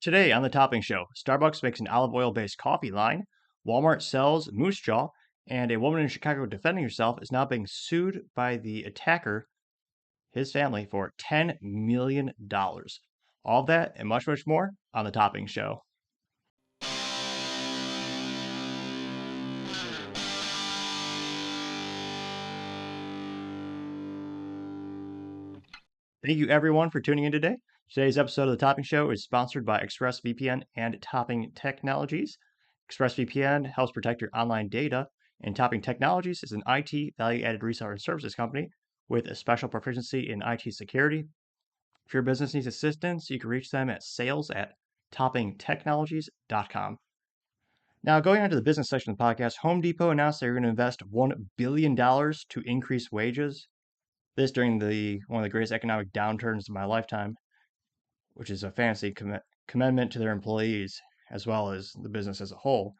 Today on the Topping Show, Starbucks makes an olive oil-based coffee line, Walmart sells Moosejaw, and a woman in Chicago defending herself is now being sued by the attacker, his family, for $10 million. All of that and much, much more on the Topping Show. Thank you everyone for tuning in today. Today's episode of the Topping Show is sponsored by ExpressVPN and Topping Technologies. ExpressVPN helps protect your online data, and Topping Technologies is an IT value-added reseller and services company with a special proficiency in IT security. If your business needs assistance, you can reach them at sales@toppingtechnologies.com. Now, going on to the business section of the podcast, Home Depot announced they're going to invest $1 billion to increase wages. This during one of the greatest economic downturns of my lifetime, which is a fancy commendment to their employees as well as the business as a whole.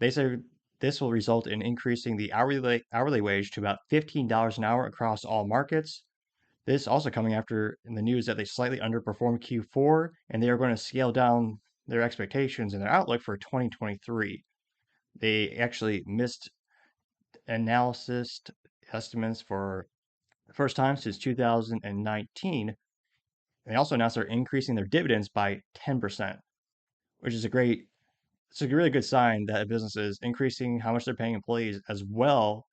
They say this will result in increasing the hourly wage to about $15 an hour across all markets. This also coming after in the news that they slightly underperformed Q4 and they are going to scale down their expectations and their outlook for 2023. They actually missed analysis estimates for the first time since 2019. They also announced they're increasing their dividends by 10%, which is it's a really good sign that a business is increasing how much they're paying employees as well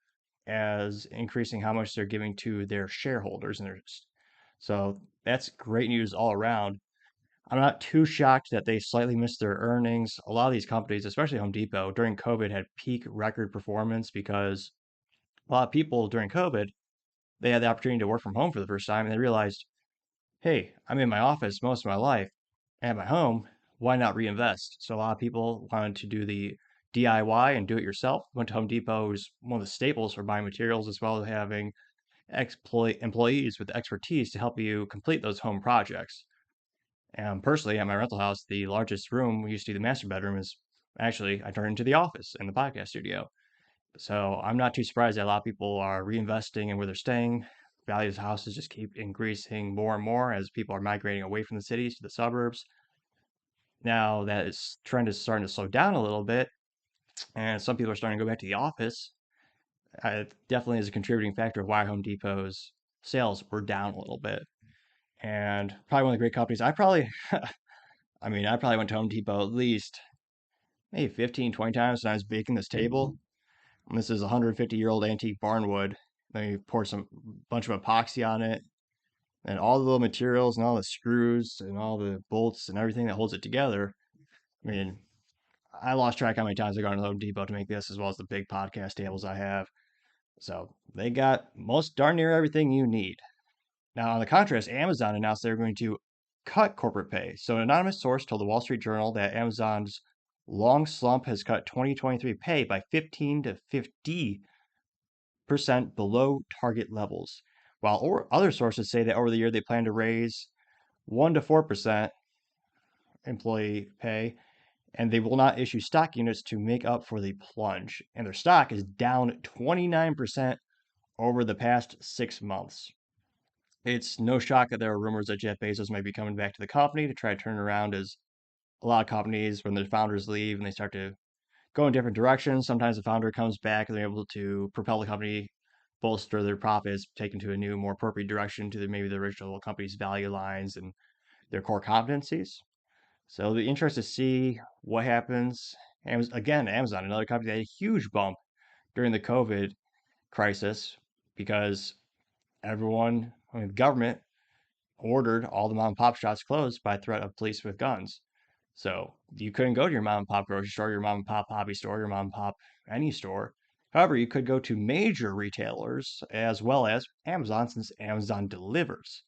as increasing how much they're giving to their shareholders. So that's great news all around. I'm not too shocked that they slightly missed their earnings. A lot of these companies, especially Home Depot, during COVID had peak record performance because a lot of people during COVID, they had the opportunity to work from home for the first time and they realized, hey, I'm in my office most of my life at my home. Why not reinvest? So a lot of people wanted to do the DIY and do it yourself. Went to Home Depot, was one of the staples for buying materials, as well as having employees with expertise to help you complete those home projects. And personally, at my rental house, the largest room we used to be the master bedroom is actually I turned into the office in the podcast studio. So I'm not too surprised that a lot of people are reinvesting in where they're staying. Values of houses just keep increasing more and more as people are migrating away from the cities to the suburbs. Now trend is starting to slow down a little bit, and some people are starting to go back to the office. It definitely is a contributing factor of why Home Depot's sales were down a little bit. And probably one of the great companies. I probably went to Home Depot at least maybe 15, 20 times when I was baking this table. And this is a 150-year-old antique barnwood. They poured some bunch of epoxy on it, and all the little materials and all the screws and all the bolts and everything that holds it together. I mean, I lost track how many times I got to Home Depot to make this, as well as the big podcast tables I have. So they got most darn near everything you need. Now, on the contrast, Amazon announced they're going to cut corporate pay. So an anonymous source told the Wall Street Journal that Amazon's long slump has cut 2023 pay by 15 to 50% below target levels, while other sources say that over the year they plan to raise 1 to 4% employee pay, and they will not issue stock units to make up for the plunge. And their stock is down 29% over the past 6 months. It's no shock that there are rumors that Jeff Bezos might be coming back to the company to try to turn it around, as a lot of companies, when their founders leave and they start to go in different directions, sometimes the founder comes back and they're able to propel the company, bolster their profits, take into a new, more appropriate direction to maybe the original company's value lines and their core competencies. So it'll be interesting to see what happens. Again, Amazon, another company that had a huge bump during the COVID crisis because the government ordered all the mom and pop shops closed by threat of police with guns. So you couldn't go to your mom and pop grocery store, your mom and pop hobby store, your mom and pop any store. However, you could go to major retailers as well as Amazon since Amazon delivers.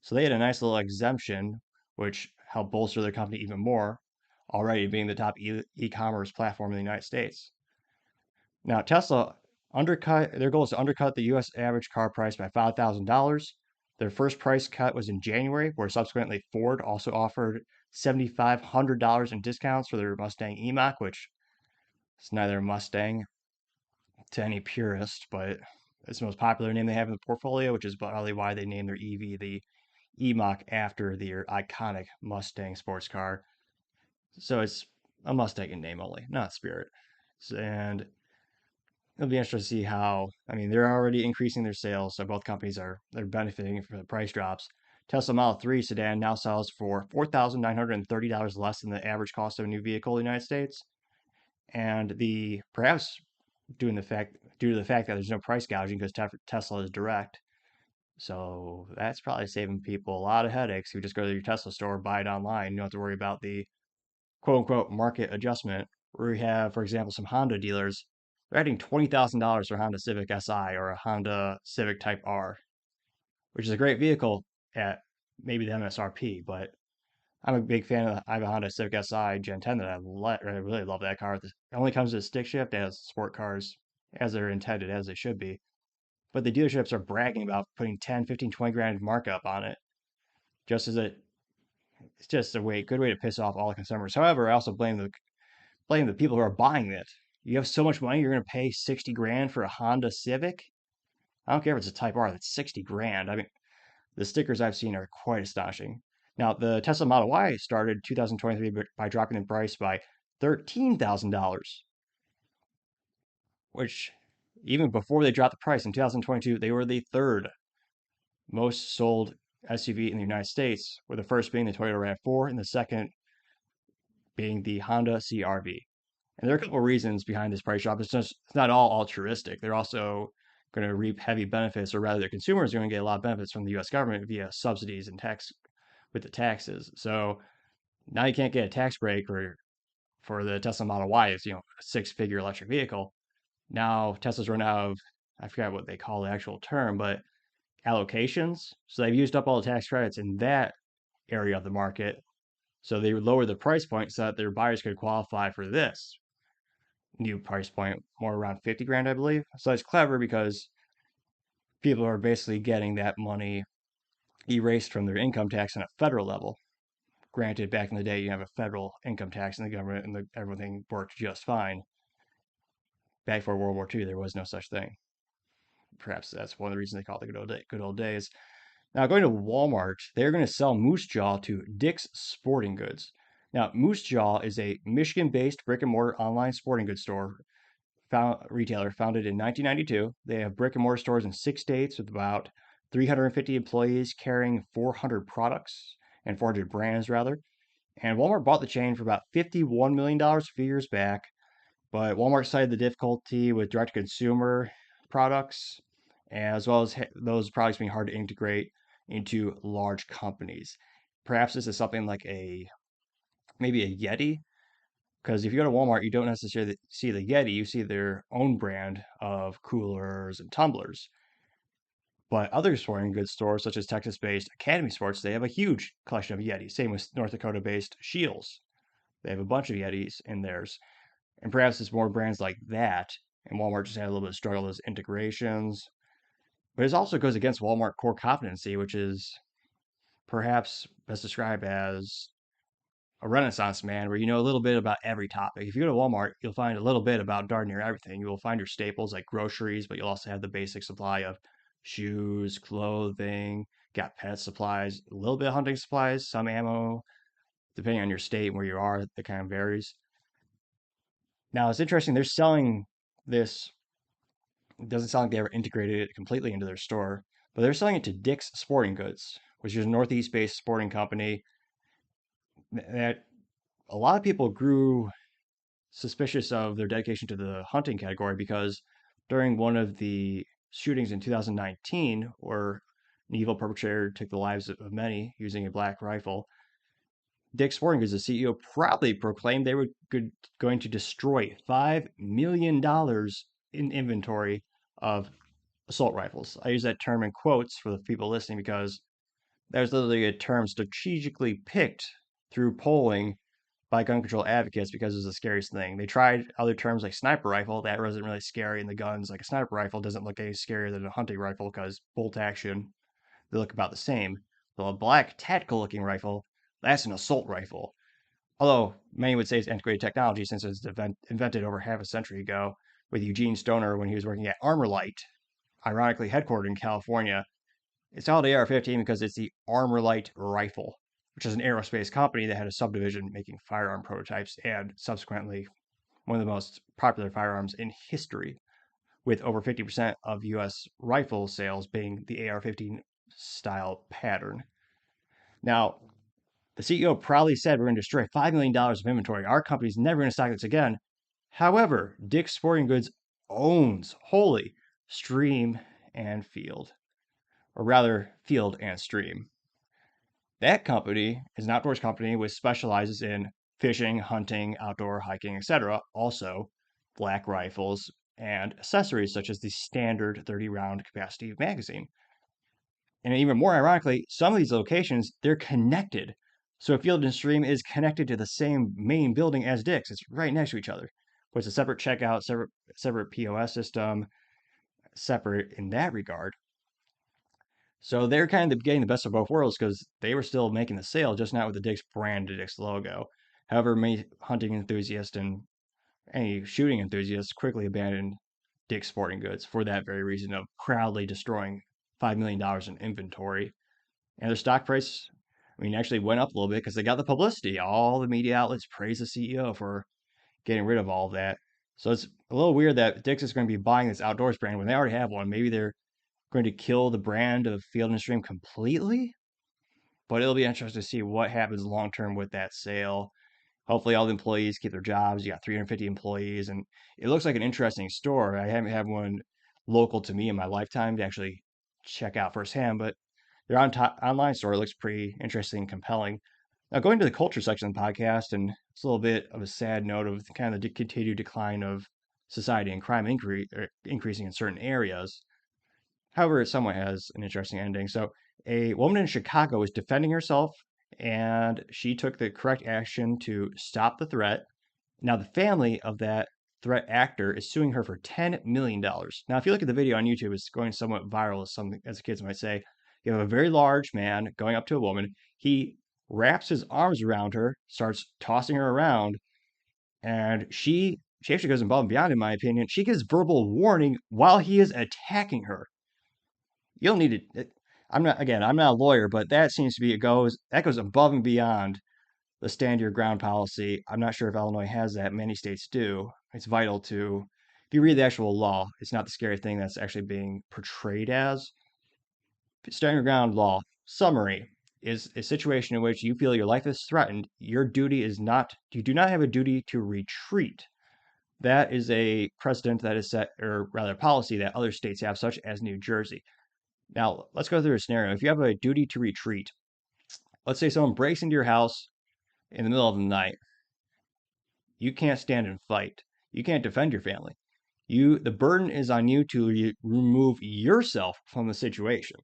So they had a nice little exemption, which helped bolster their company even more, already being the top e-commerce platform in the United States. Now, Tesla their goal is to undercut the US average car price by $5,000. Their first price cut was in January, where subsequently Ford also offered $7,500 in discounts for their Mustang E-Mach, which is neither a Mustang to any purist, but it's the most popular name they have in the portfolio, which is probably why they named their EV the E-Mach after their iconic Mustang sports car. So it's a Mustang in name only, not spirit. And it'll be interesting to see how. I mean, they're already increasing their sales, so both companies they're benefiting from the price drops. Tesla Model 3 sedan now sells for $4,930 less than the average cost of a new vehicle in the United States. And the perhaps due to the fact that there's no price gouging because Tesla is direct. So that's probably saving people a lot of headaches who just go to your Tesla store, buy it online. You don't have to worry about the quote unquote market adjustment, where we have, for example, some Honda dealers. They're adding $20,000 for a Honda Civic Si or a Honda Civic Type R, which is a great vehicle at maybe the MSRP, but I'm a big fan of I have a Honda Civic Si Gen 10 that I really love that car. It only comes with a stick shift as sport cars as they're intended, as they should be. But the dealerships are bragging about putting 10, 15, 20 grand markup on it, just as it's just good way to piss off all the consumers. However, I also blame the people who are buying it. You have so much money, you're going to pay 60 grand for a Honda Civic? I don't care if it's a Type R, that's 60 grand. I mean, the stickers I've seen are quite astonishing. Now, the Tesla Model Y started 2023 by dropping the price by $13,000, which even before they dropped the price in 2022, they were the third most sold SUV in the United States, with the first being the Toyota RAV4 and the second being the Honda CR-V. And there are a couple of reasons behind this price drop. It's not all altruistic. They're also going to reap heavy benefits, or rather, the consumers are going to get a lot of benefits from the U.S. government via subsidies and tax with the taxes. So now you can't get a tax break for the Tesla Model Y. It's a six-figure electric vehicle. Now Tesla's run out of, I forgot what they call the actual term, but allocations. So they've used up all the tax credits in that area of the market. So they lowered the price point so that their buyers could qualify for this new price point, more around 50 grand, I believe. So it's clever because people are basically getting that money erased from their income tax on a federal level. Granted, back in the day, you have a federal income tax in the government and everything worked just fine. Back before World War II, there was no such thing. Perhaps that's one of the reasons they call it the good old days. Now, going to Walmart, they're going to sell Moosejaw to Dick's Sporting Goods. Now, Moosejaw is a Michigan-based brick-and-mortar online sporting goods retailer founded in 1992. They have brick-and-mortar stores in 6 states with about 350 employees carrying 400 products and 400 brands, rather. And Walmart bought the chain for about $51 million a few years back, but Walmart cited the difficulty with direct-to-consumer products, as well as those products being hard to integrate into large companies. Perhaps this is something like maybe a Yeti, because if you go to Walmart, you don't necessarily see the Yeti, you see their own brand of coolers and tumblers. But other sporting goods stores, such as Texas-based Academy Sports, they have a huge collection of Yetis. Same with North Dakota-based Shields. They have a bunch of Yetis in theirs. And perhaps it's more brands like that. And Walmart just had a little bit of struggle with integrations. But it also goes against Walmart core competency, which is perhaps best described as a Renaissance man, where you know a little bit about every topic. If you go to Walmart, you'll find a little bit about darn near everything. You will find your staples like groceries, but you'll also have the basic supply of shoes, clothing, got pet supplies, a little bit of hunting supplies, some ammo, depending on your state and where you are, it kind of varies. Now it's interesting, they're selling this. It doesn't sound like they ever integrated it completely into their store, but they're selling it to Dick's Sporting Goods, which is a Northeast-based sporting company that a lot of people grew suspicious of their dedication to the hunting category because during one of the shootings in 2019, where an evil perpetrator took the lives of many using a black rifle, Dick Sporting Goods, the CEO, proudly proclaimed they were going to destroy $5 million in inventory of assault rifles. I use that term in quotes for the people listening because that was literally a term strategically picked through polling by gun control advocates because it was the scariest thing. They tried other terms like sniper rifle. That wasn't really scary, and the guns, like a sniper rifle, doesn't look any scarier than a hunting rifle because bolt action, they look about the same. But a black tactical looking rifle, that's an assault rifle. Although many would say it's antiquated technology since it was invented over half a century ago with Eugene Stoner when he was working at Armorlight, ironically headquartered in California. It's called AR-15 because it's the Armorlight rifle. which is an aerospace company that had a subdivision making firearm prototypes and subsequently one of the most popular firearms in history, with over 50% of US rifle sales being the AR-15 style pattern. Now, the CEO proudly said we're going to destroy $5 million of inventory. Our company's never going to stock this again. However, Dick's Sporting Goods owns wholly Stream and Field, or rather, Field and Stream. That company is an outdoors company which specializes in fishing, hunting, outdoor hiking, etc. Also, black rifles and accessories such as the standard 30 round capacity magazine. And even more ironically, some of these locations, they're connected. So Field and Stream is connected to the same main building as Dick's. It's right next to each other. But it's a separate checkout, separate POS system, separate in that regard. So they're kind of getting the best of both worlds because they were still making the sale, just not with the Dick's brand, the Dick's logo. However, many hunting enthusiasts and any shooting enthusiasts quickly abandoned Dick's Sporting Goods for that very reason of proudly destroying $5 million in inventory. And their stock price, I mean, actually went up a little bit because they got the publicity. All the media outlets praise the CEO for getting rid of all of that. So it's a little weird that Dick's is going to be buying this outdoors brand when they already have one. Maybe they're going to kill the brand of Field and Stream completely, but it'll be interesting to see what happens long term with that sale. Hopefully, all the employees keep their jobs. You got 350 employees, and it looks like an interesting store. I haven't had one local to me in my lifetime to actually check out firsthand, but their online store looks pretty interesting and compelling. Now, going to the culture section of the podcast, and it's a little bit of a sad note of kind of the continued decline of society and crime increasing in certain areas. However, it somewhat has an interesting ending. So, a woman in Chicago is defending herself, and she took the correct action to stop the threat. Now, the family of that threat actor is suing her for $10 million. Now, if you look at the video on YouTube, it's going somewhat viral, as the kids might say. You have a very large man going up to a woman. He wraps his arms around her, starts tossing her around, and she actually goes above and beyond, in my opinion. She gives verbal warning while he is attacking her. You'll need to. I'm not a lawyer, but that seems to be that goes above and beyond the stand your ground policy. I'm not sure if Illinois has that. Many states do. It's vital to, if you read the actual law, it's not the scary thing that's actually being portrayed as. Stand your ground law summary is a situation in which you feel your life is threatened. You do not have a duty to retreat. That is a precedent that is set, or rather, policy that other states have, such as New Jersey. Now, let's go through a scenario. If you have a duty to retreat, let's say someone breaks into your house in the middle of the night. You can't stand and fight. You can't defend your family. The burden is on you to remove yourself from the situation.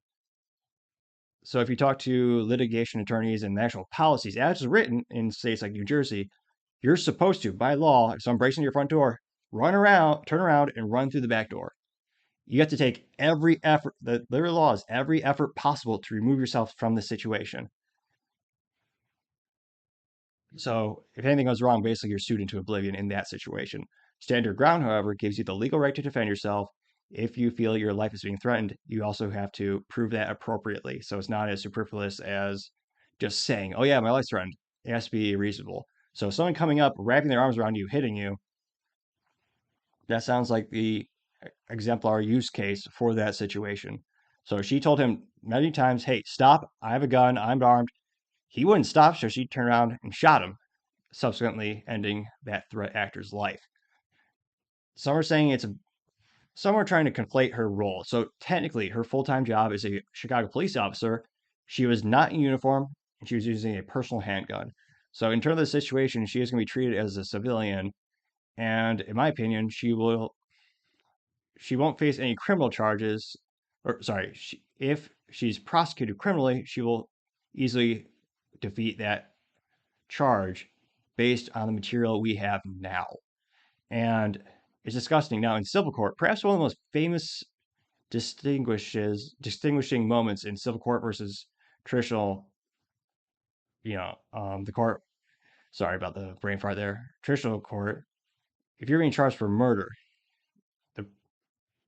So if you talk to litigation attorneys and national policies, as written in states like New Jersey, you're supposed to, by law, if someone breaks into your front door, turn around, and run through the back door. You have to take every effort, the law is every effort possible to remove yourself from the situation. So if anything goes wrong, basically you're sued into oblivion in that situation. Stand your ground, however, gives you the legal right to defend yourself. If you feel your life is being threatened, you also have to prove that appropriately. So it's not as superfluous as just saying, oh yeah, my life's threatened. It has to be reasonable. So someone coming up, wrapping their arms around you, hitting you, that sounds like the exemplar use case for that situation. So she told him many times, hey, stop, I have a gun, I'm armed. He wouldn't stop, so she turned around and shot him, subsequently ending that threat actor's life. Some are saying some are trying to conflate her role. So technically, her full-time job is a Chicago police officer. She was not in uniform, and she was using a personal handgun. So in terms of the situation, she is going to be treated as a civilian, and in my opinion, she won't face any criminal charges, or sorry, if she's prosecuted criminally, she will easily defeat that charge based on the material we have now. And it's disgusting. Now, in civil court, perhaps one of the most famous distinguishing moments in civil court versus traditional, the court. Sorry about the brain fart there. Traditional court. If you're being charged for murder, the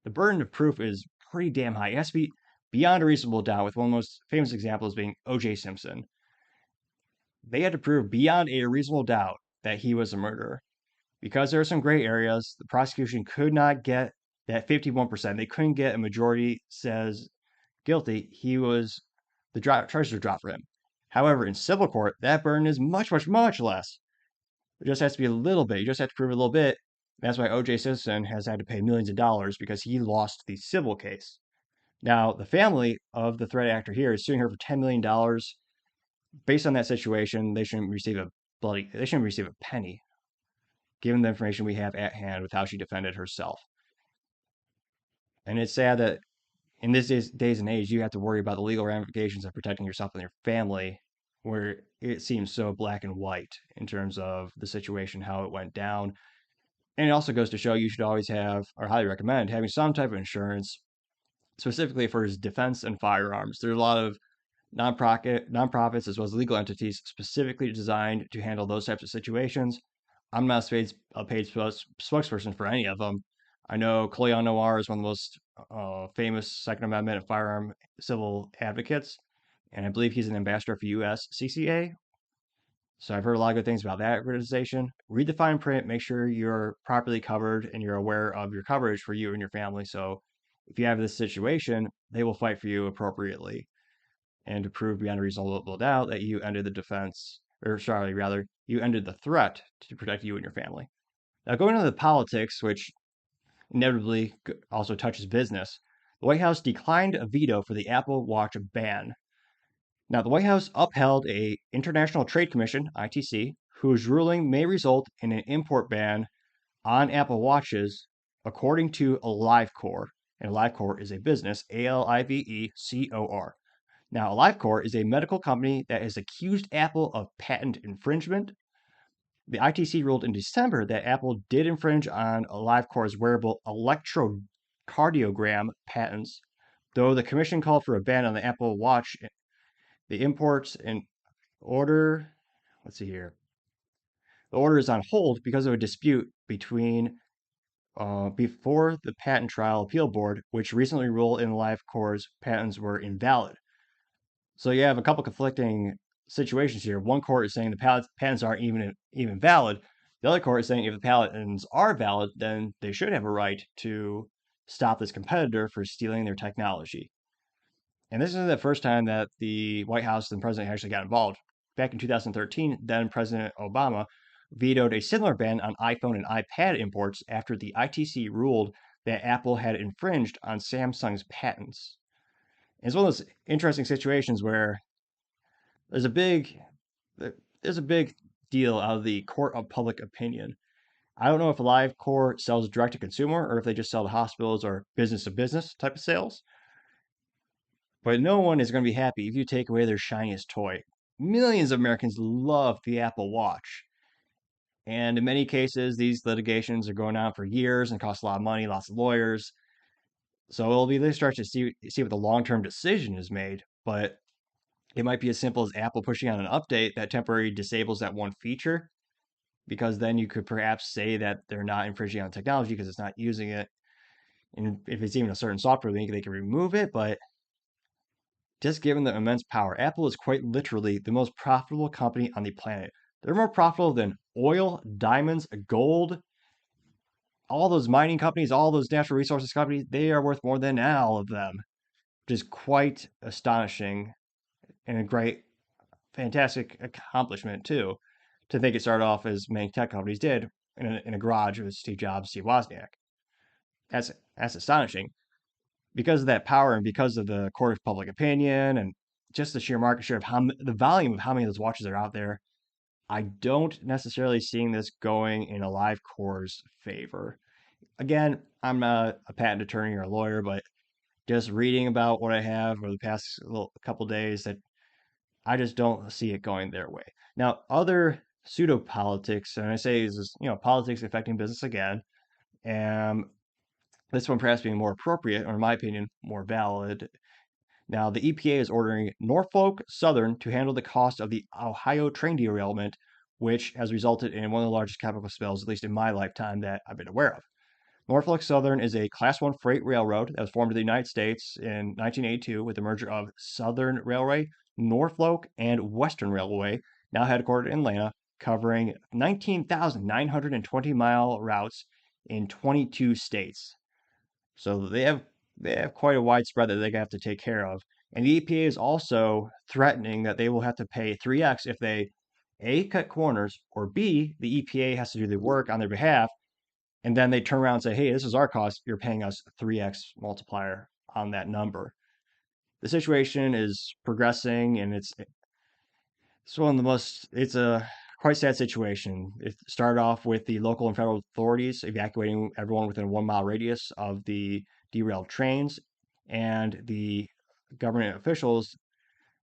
the burden of proof is pretty damn high. It has to be beyond a reasonable doubt. With one of the most famous examples being O.J. Simpson. they had to prove beyond a reasonable doubt that he was a murderer. Because there are some gray areas, the prosecution could not get that 51%. They couldn't get a majority says guilty. The charges were dropped for him. However, in civil court, that burden is much, much, much less. It just has to be a little bit. You just have to prove a little bit. That's why O.J. Simpson has had to pay millions of dollars because he lost the civil case. Now, the family of the threat actor here is suing her for $10 million. Based on that situation, they shouldn't receive a penny, given the information we have at hand with how she defended herself. And it's sad that in this days and age, you have to worry about the legal ramifications of protecting yourself and your family, where it seems so black and white in terms of the situation, how it went down. And it also goes to show you should always have, or highly recommend, having some type of insurance, specifically for his defense and firearms. There's a lot of nonprofits as well as legal entities specifically designed to handle those types of situations. I'm not a paid spokesperson for any of them. I know Cleon Noir is one of the most famous Second Amendment and firearm civil advocates, and I believe he's an ambassador for USCCA. So I've heard a lot of good things about that organization. Read the fine print, make sure you're properly covered and you're aware of your coverage for you and your family. So if you have this situation, they will fight for you appropriately and to prove beyond a reasonable doubt that you ended the defense, or sorry, rather, you ended the threat to protect you and your family. Now, going into the politics, which inevitably also touches business, the White House declined a veto for the Apple Watch ban. Now, the White House upheld a International Trade Commission, ITC, whose ruling may result in an import ban on Apple Watches, according to AliveCor. And AliveCor is a business, ALIVECOR. Now, AliveCor is a medical company that has accused Apple of patent infringement. The ITC ruled in December that Apple did infringe on AliveCor's wearable electrocardiogram patents, though the commission called for a ban on the Apple Watch. The imports in order, let's see here. The order is on hold because of a dispute before the Patent Trial Appeal Board, which recently ruled in AliveCor's patents were invalid. So you have a couple conflicting situations here. One court is saying the patents aren't even valid. The other court is saying if the patents are valid, then they should have a right to stop this competitor for stealing their technology. And this isn't the first time that the White House and the president actually got involved. Back in 2013, then President Obama vetoed a similar ban on iPhone and iPad imports after the ITC ruled that Apple had infringed on Samsung's patents. And it's one of those interesting situations where there's a big deal out of the court of public opinion. I don't know if AliveCor sells direct to consumer or if they just sell to hospitals or business to business type of sales. But no one is going to be happy if you take away their shiniest toy. Millions of Americans love the Apple Watch. And in many cases, these litigations are going on for years and cost a lot of money, lots of lawyers. So it'll be they start to see what the long-term decision is made. But it might be as simple as Apple pushing out an update that temporarily disables that one feature, because then you could perhaps say that they're not infringing on technology because it's not using it. And if it's even a certain software link, they can remove it. But just given the immense power, Apple is quite literally the most profitable company on the planet. They're more profitable than oil, diamonds, gold, all those mining companies, all those natural resources companies. They are worth more than all of them, which is quite astonishing and a great, fantastic accomplishment, too, to think it started off as many tech companies did in a garage with Steve Jobs, Steve Wozniak. That's astonishing. Because of that power and because of the court of public opinion and just the sheer market share of the volume of how many of those watches are out there, I don't necessarily seeing this going in AliveCor's favor. Again, I'm not a patent attorney or a lawyer, but just reading about what I have over the past couple days, that I just don't see it going their way. Now, other pseudo politics, and I say is politics affecting business again, and this one perhaps being more appropriate, or in my opinion, more valid. Now, the EPA is ordering Norfolk Southern to handle the cost of the Ohio train derailment, which has resulted in one of the largest chemical spills, at least in my lifetime, that I've been aware of. Norfolk Southern is a Class 1 freight railroad that was formed in the United States in 1982 with the merger of Southern Railway, Norfolk, and Western Railway now headquartered in Atlanta, covering 19,920-mile routes in 22 states. So they have quite a wide spread that they have to take care of. And the EPA is also threatening that they will have to pay 3x if they A, cut corners, or B, the EPA has to do the work on their behalf, and then they turn around and say, hey, this is our cost, you're paying us 3x multiplier on that number. The situation is progressing, and it's one of the most, it's a quite sad situation. It started off with the local and federal authorities evacuating everyone within a 1 mile radius of the derailed trains, and the government officials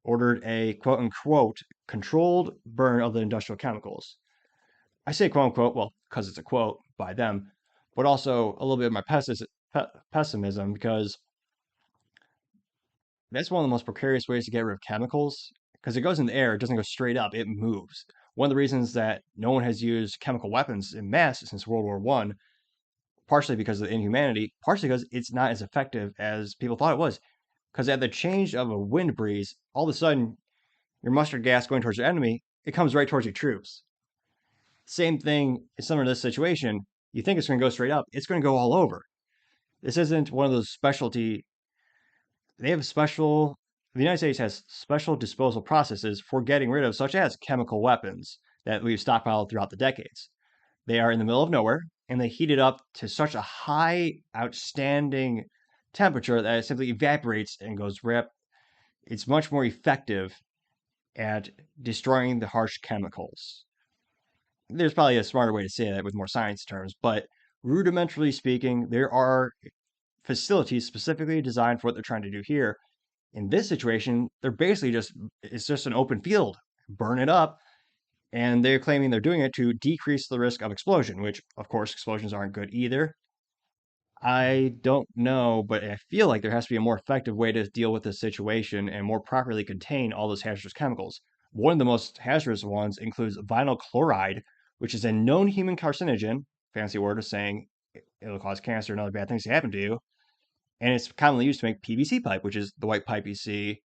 ordered a quote unquote controlled burn of the industrial chemicals. I say quote unquote, well, because it's a quote by them, but also a little bit of my pessimism, because that's one of the most precarious ways to get rid of chemicals, because it goes in the air, it doesn't go straight up, it moves. One of the reasons that no one has used chemical weapons in mass since World War One, partially because of the inhumanity, partially because it's not as effective as people thought it was. Because at the change of a wind breeze, all of a sudden, your mustard gas going towards your enemy, it comes right towards your troops. Same thing is similar to this situation. You think it's going to go straight up, it's going to go all over. This isn't one of those specialty they have special the United States has special disposal processes for getting rid of such as chemical weapons that we've stockpiled throughout the decades. They are in the middle of nowhere, and they heat it up to such a high, outstanding temperature that it simply evaporates and goes rip. It's much more effective at destroying the harsh chemicals. There's probably a smarter way to say that with more science terms, but rudimentarily speaking, there are facilities specifically designed for what they're trying to do here. In this situation, they're basically it's just an open field. Burn it up, and they're claiming they're doing it to decrease the risk of explosion, which of course explosions aren't good either. I don't know, but I feel like there has to be a more effective way to deal with this situation and more properly contain all those hazardous chemicals. One of the most hazardous ones includes vinyl chloride, which is a known human carcinogen, fancy word of saying it'll cause cancer and other bad things to happen to you. And it's commonly used to make PVC pipe, which is the white pipe you see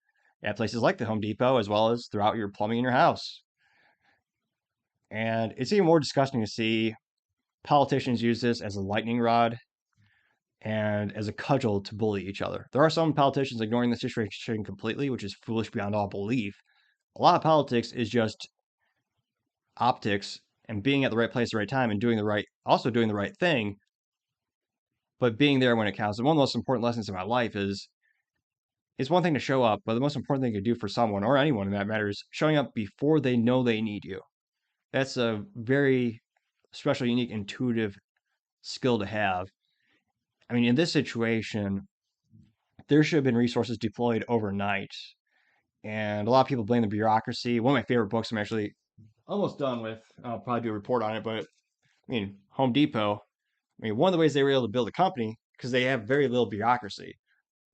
at places like the Home Depot, as well as throughout your plumbing in your house. And it's even more disgusting to see politicians use this as a lightning rod and as a cudgel to bully each other. There are some politicians ignoring the situation completely, which is foolish beyond all belief. A lot of politics is just optics and being at the right place at the right time and also doing the right thing, but being there when it counts. And one of the most important lessons in my life is it's one thing to show up, but the most important thing you can do for someone or anyone in that matter is showing up before they know they need you. That's a very special, unique, intuitive skill to have. I mean, in this situation, there should have been resources deployed overnight. And a lot of people blame the bureaucracy. One of my favorite books I'm actually almost done with, I'll probably do a report on it, but I mean, Home Depot, I mean, one of the ways they were able to build a company, because they have very little bureaucracy.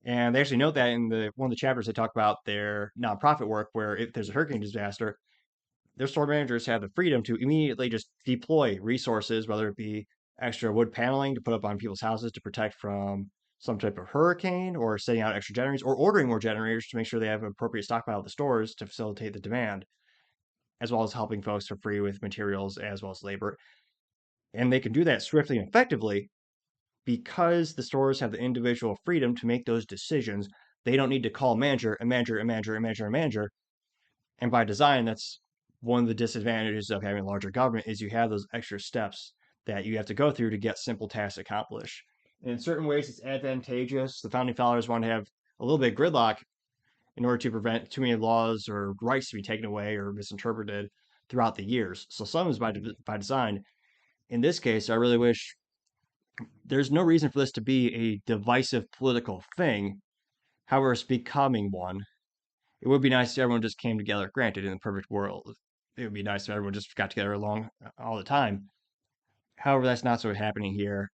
And they actually note that in the one of the chapters they talk about their nonprofit work, where if there's a hurricane disaster, their store managers have the freedom to immediately just deploy resources, whether it be extra wood paneling to put up on people's houses to protect from some type of hurricane, or setting out extra generators, or ordering more generators to make sure they have an appropriate stockpile at the stores to facilitate the demand, as well as helping folks for free with materials as well as labor. And they can do that swiftly and effectively because the stores have the individual freedom to make those decisions. They don't need to call manager and manager and manager and manager and manager. And by design, that's one of the disadvantages of having a larger government is you have those extra steps that you have to go through to get simple tasks accomplished. And in certain ways, it's advantageous. The founding fathers want to have a little bit of gridlock in order to prevent too many laws or rights to be taken away or misinterpreted throughout the years. So some is by design. In this case, I really wish there's no reason for this to be a divisive political thing. However, it's becoming one. It would be nice if everyone just came together. Granted, in the perfect world, it would be nice if everyone just got together along all the time. However, that's not what's happening here.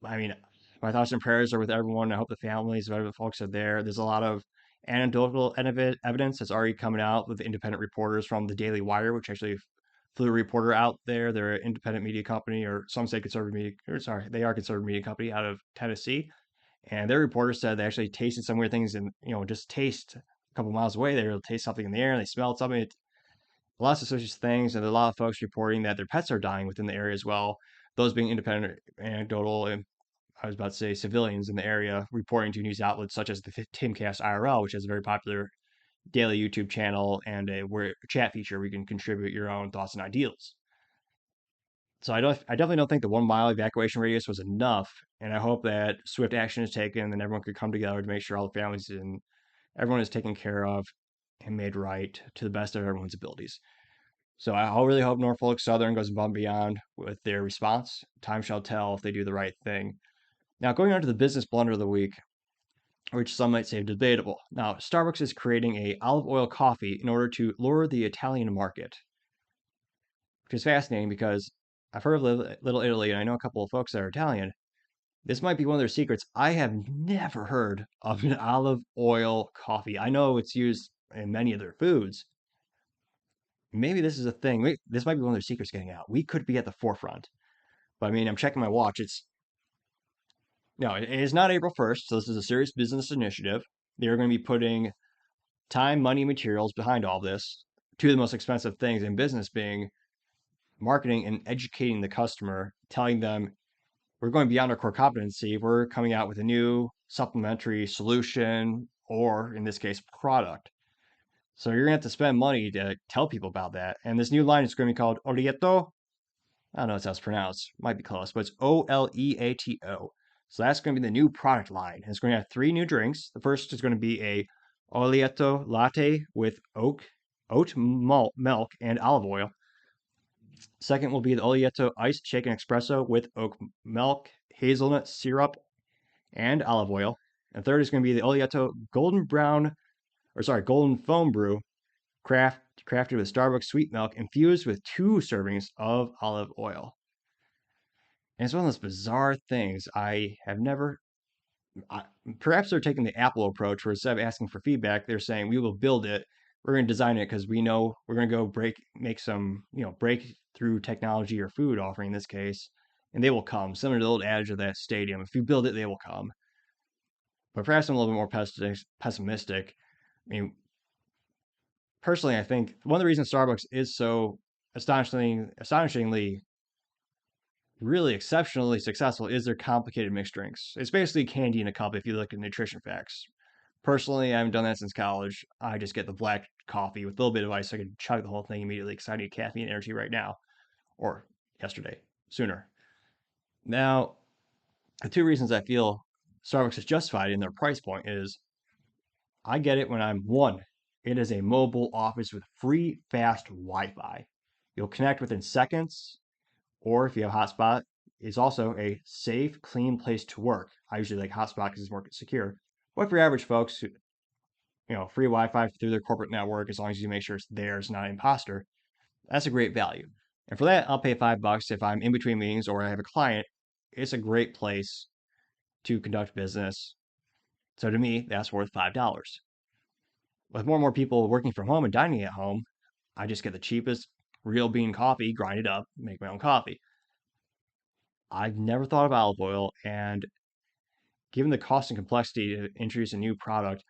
I mean, my thoughts and prayers are with everyone. I hope the families of other folks are there. There's a lot of anecdotal evidence that's already coming out with independent reporters from the Daily Wire, which actually flew a reporter out there. They're an independent media company, or some say conservative media. Or sorry, they are a conservative media company out of Tennessee. And their reporter said they actually tasted some weird things, and just taste a couple miles away. They were able to taste something in the air, and they smelled something. lot of suspicious things, and there are a lot of folks reporting that their pets are dying within the area as well. Those being independent, anecdotal, and I was about to say civilians in the area reporting to news outlets such as the Timcast IRL, which has a very popular daily YouTube channel and a chat feature where you can contribute your own thoughts and ideals. So I definitely don't think the 1 mile evacuation radius was enough, and I hope that swift action is taken and everyone could come together to make sure all the families and everyone is taken care of and made right to the best of everyone's abilities. So I really hope Norfolk Southern goes above and beyond with their response. Time shall tell if they do the right thing. Now, going on to the business blunder of the week, which some might say debatable. Now, Starbucks is creating a olive oil coffee in order to lure the Italian market, which is fascinating because I've heard of Little Italy, and I know a couple of folks that are Italian. This might be one of their secrets. I have never heard of an olive oil coffee. I know it's used in many of their foods. Maybe this is a thing. This might be one of their secrets getting out. We could be at the forefront. But I mean, I'm checking my watch. It's no, it is not April 1st, so this is a serious business initiative. They're going to be putting time, money, materials behind all this. Two of the most expensive things in business being marketing and educating the customer, telling them we're going beyond our core competency. We're coming out with a new supplementary solution, or in this case, product. So you're gonna have to spend money to tell people about that. And this new line is going to be called Orieto. I don't know how it's pronounced. Might be close, but it's Oleato. So that's going to be the new product line. And it's going to have 3 new drinks. The first is going to be a Oleato latte with oat milk and olive oil. Second will be the Oleato iced shaken espresso with oat milk, hazelnut syrup, and olive oil. And third is going to be the Oleato golden foam brew, crafted with Starbucks sweet milk infused with 2 servings of olive oil. And it's one of those bizarre things I have never. Perhaps they're taking the Apple approach, where instead of asking for feedback, they're saying we will build it. We're going to design it because we know we're going to go make some, breakthrough technology or food offering in this case, and they will come. Similar to the old adage of that stadium: if you build it, they will come. But perhaps I'm a little bit more pessimistic. I mean, personally, I think one of the reasons Starbucks is so astonishingly really exceptionally successful is their complicated mixed drinks. It's basically candy in a cup if you look at nutrition facts. Personally, I haven't done that since college. I just get the black coffee with a little bit of ice so I can chug the whole thing immediately because I need caffeine energy right now, or yesterday, sooner. Now, the 2 reasons I feel Starbucks is justified in their price point is I get it when I'm one. It is a mobile office with free fast Wi-Fi. You'll connect within seconds, or if you have a hotspot, it's also a safe, clean place to work. I usually like hotspot because it's more secure. But for average folks, free Wi-Fi through their corporate network, as long as you make sure it's theirs, not an imposter, that's a great value. And for that, I'll pay $5 if I'm in between meetings or I have a client. It's a great place to conduct business. So to me, that's worth $5. With more and more people working from home and dining at home, I just get the cheapest real bean coffee, grind it up, make my own coffee. I've never thought of olive oil, and given the cost and complexity to introduce a new product,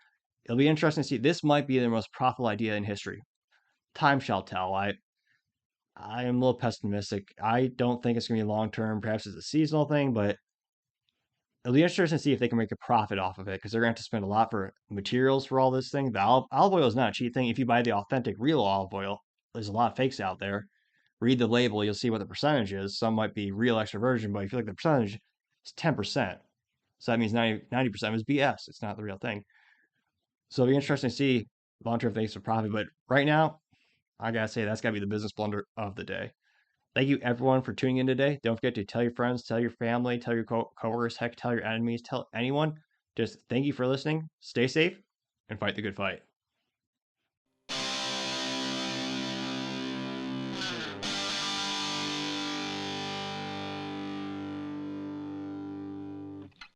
it'll be interesting to see. This might be the most profitable idea in history. Time shall tell. I am a little pessimistic. I don't think it's going to be long term. Perhaps it's a seasonal thing, but it'll be interesting to see if they can make a profit off of it because they're going to have to spend a lot for materials for all this thing. The olive oil is not a cheap thing. If you buy the authentic, real olive oil, there's a lot of fakes out there. Read the label, you'll see what the percentage is. Some might be real extra virgin, but if you look at the percentage, it's 10%. So that means 90% is BS. It's not the real thing. So it'll be interesting to see long-term things for profit. But right now, I gotta say that's gotta be the business blunder of the day. Thank you everyone for tuning in today. Don't forget to tell your friends, tell your family, tell your coworkers, heck, tell your enemies, tell anyone. Just thank you for listening. Stay safe and fight the good fight.